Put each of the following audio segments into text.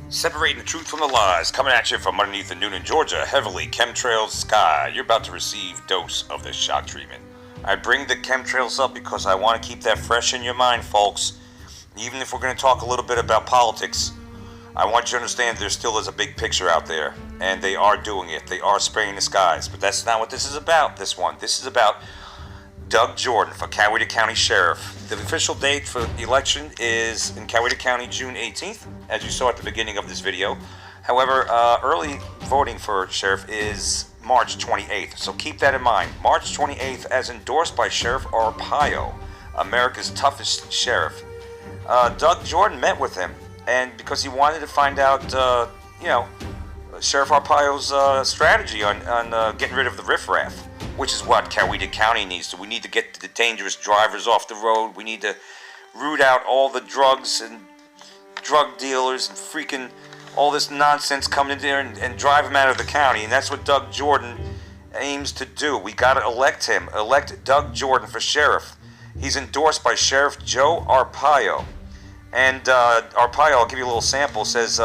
Separating the truth from the lies, coming at you from underneath the Noonan, Georgia, heavily chemtrailed sky. You're about to receive dose of this shock treatment. I bring the chemtrails up because I want to keep that fresh in your mind, folks. Even if we're going to talk a little bit about politics, I want you to understand there still is a big picture out there, and they are doing it. They are spraying the skies, but that's not what this is about, this one. This is about Doug Jordan for Coweta County Sheriff. The official date for the election is in Coweta County, June 18th, as you saw at the beginning of this video. However, early voting for sheriff is March 28th, so keep that in mind. March 28th, as endorsed by Sheriff Arpaio, America's toughest sheriff. Doug Jordan met with him, and because he wanted to find out, Sheriff Arpaio's strategy on getting rid of the riffraff, which is what Coweta County needs to. We need to get the dangerous drivers off the road. We need to root out all the drugs and drug dealers and freaking all this nonsense coming in there and drive them out of the county. And that's what Doug Jordan aims to do. We got to elect him. Elect Doug Jordan for sheriff. He's endorsed by Sheriff Joe Arpaio. And Arpaio, I'll give you a little sample, says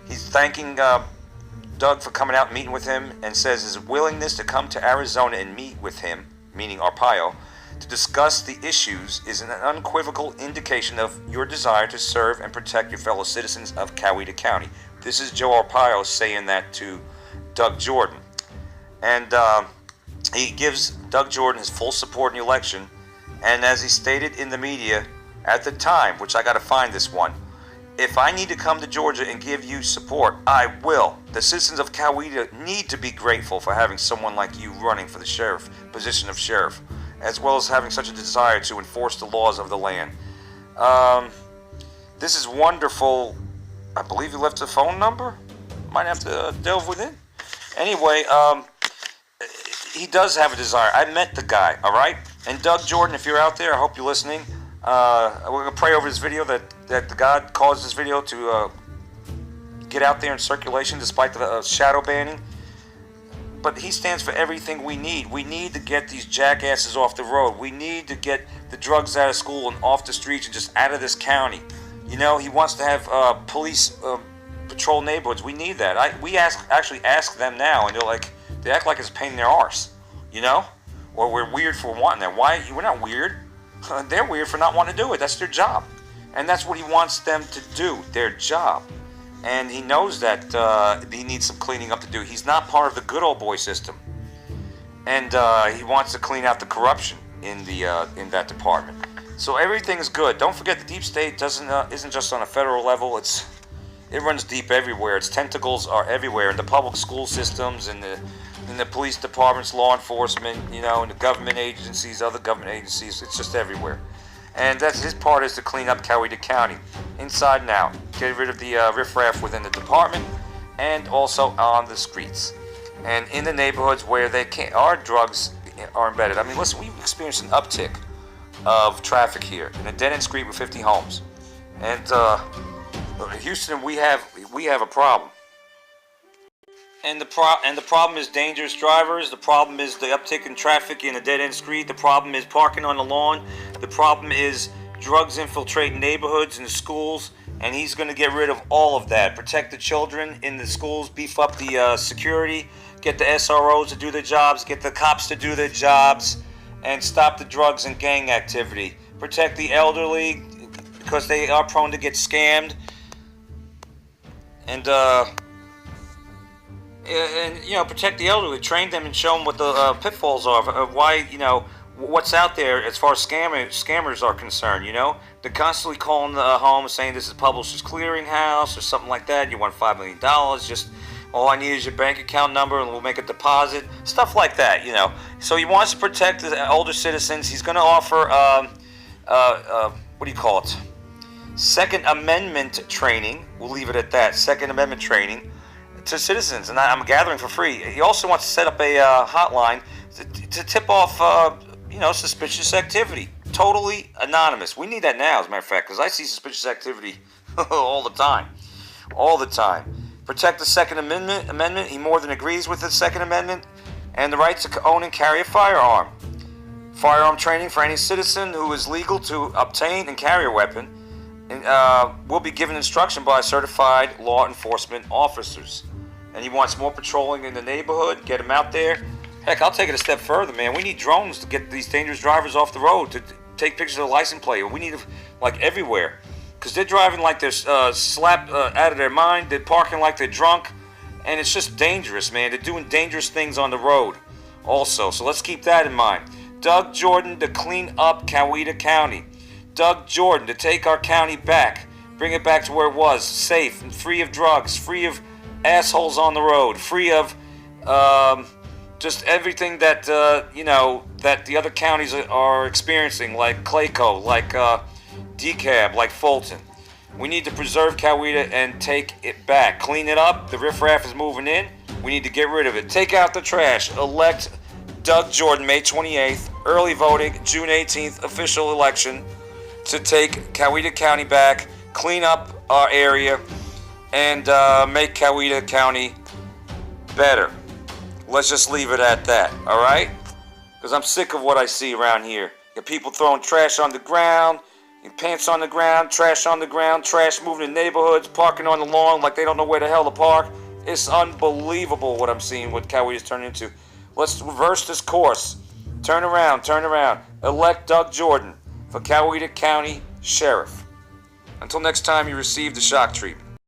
he's thanking Doug for coming out and meeting with him, and says his willingness to come to Arizona and meet with him, meaning Arpaio, to discuss the issues is an unequivocal indication of your desire to serve and protect your fellow citizens of Coweta County. This is Joe Arpaio saying that to Doug Jordan. And he gives Doug Jordan his full support in the election. And as he stated in the media at the time, which I got to find this one, if I need to come to Georgia and give you support, I will. The citizens of Coweta need to be grateful for having someone like you running for the position of sheriff, as well as having such a desire to enforce the laws of the land. This is wonderful. I believe you left a phone number. Might have to delve within. Anyway, he does have a desire. I met the guy, all right? And Doug Jordan, if you're out there, I hope you're listening. We're going to pray over this video that God caused this video to get out there in circulation despite the shadow banning. But he stands for everything we need. We need to get these jackasses off the road. We need to get the drugs out of school and off the streets and just out of this county. You know, he wants to have police patrol neighborhoods. We need that. We actually ask them now, and they act like it's a pain in their arse, you know? Or we're weird for wanting that. Why? We're not weird. They're weird for not wanting to do it. That's their job. And that's what he wants them to do, their job. And he knows that he needs some cleaning up to do. He's not part of the good old boy system. And he wants to clean out the corruption in that department. So everything's good. Don't forget the deep state isn't just on a federal level. It runs deep everywhere. Its tentacles are everywhere in the public school systems, in the police departments, law enforcement, in the government agencies, other government agencies. It's just everywhere. And that's his part, is to clean up Coweta County, inside and out. Get rid of the riffraff within the department, and also on the streets, and in the neighborhoods where our drugs are embedded. I mean, listen, we've experienced an uptick of traffic here in a dead-end street with 50 homes, and in Houston we have a problem. And the problem is dangerous drivers. The problem is the uptick in traffic in a dead-end street. The problem is parking on the lawn. The problem is drugs infiltrating neighborhoods and the schools. And he's going to get rid of all of that. Protect the children in the schools. Beef up the security. Get the SROs to do their jobs. Get the cops to do their jobs. And stop the drugs and gang activity. Protect the elderly because they are prone to get scammed. And protect the elderly, train them and show them what the pitfalls are of why, what's out there as far as scammers are concerned, They're constantly calling the home saying this is Publishers Clearinghouse or something like that. You want $5 million, just all I need is your bank account number and we'll make a deposit, stuff like that, So he wants to protect the older citizens. He's going to offer, Second Amendment training. We'll leave it at that, Second Amendment training to citizens, and I'm gathering for free. He also wants to set up a hotline to tip off, suspicious activity. Totally anonymous. We need that now, as a matter of fact, because I see suspicious activity all the time. Protect the Second Amendment. He more than agrees with the Second Amendment and the right to own and carry a firearm. Firearm training for any citizen who is legal to obtain and carry a weapon. will be given instruction by certified law enforcement officers. And he wants more patrolling in the neighborhood. Get him out there. Heck, I'll take it a step further, man. We need drones to get these dangerous drivers off the road, to take pictures of the license plate. We need it, like, everywhere. Because they're driving like they're slapped out of their mind. They're parking like they're drunk. And it's just dangerous, man. They're doing dangerous things on the road also. So let's keep that in mind. Doug Jordan to clean up Coweta County. Doug Jordan to take our county back. Bring it back to where it was. Safe and free of drugs. Free of assholes on the road. Free of just everything that, that the other counties are experiencing. Like Clayco, like DeKalb, like Fulton. We need to preserve Coweta and take it back. Clean it up. The riffraff is moving in. We need to get rid of it. Take out the trash. Elect Doug Jordan, May 28th. Early voting, June 18th. Official election to take Coweta County back. Clean up our area and make Coweta County better. Let's just leave it at that, all right? Because I'm sick of what I see around here. Got people throwing trash on the ground, pants on the ground, trash moving in neighborhoods, parking on the lawn like they don't know where the hell to park. It's unbelievable what I'm seeing, what Coweta's turned into. Let's reverse this course. Turn around. Elect Doug Jordan for Coweta County Sheriff. Until next time you receive the shock treatment.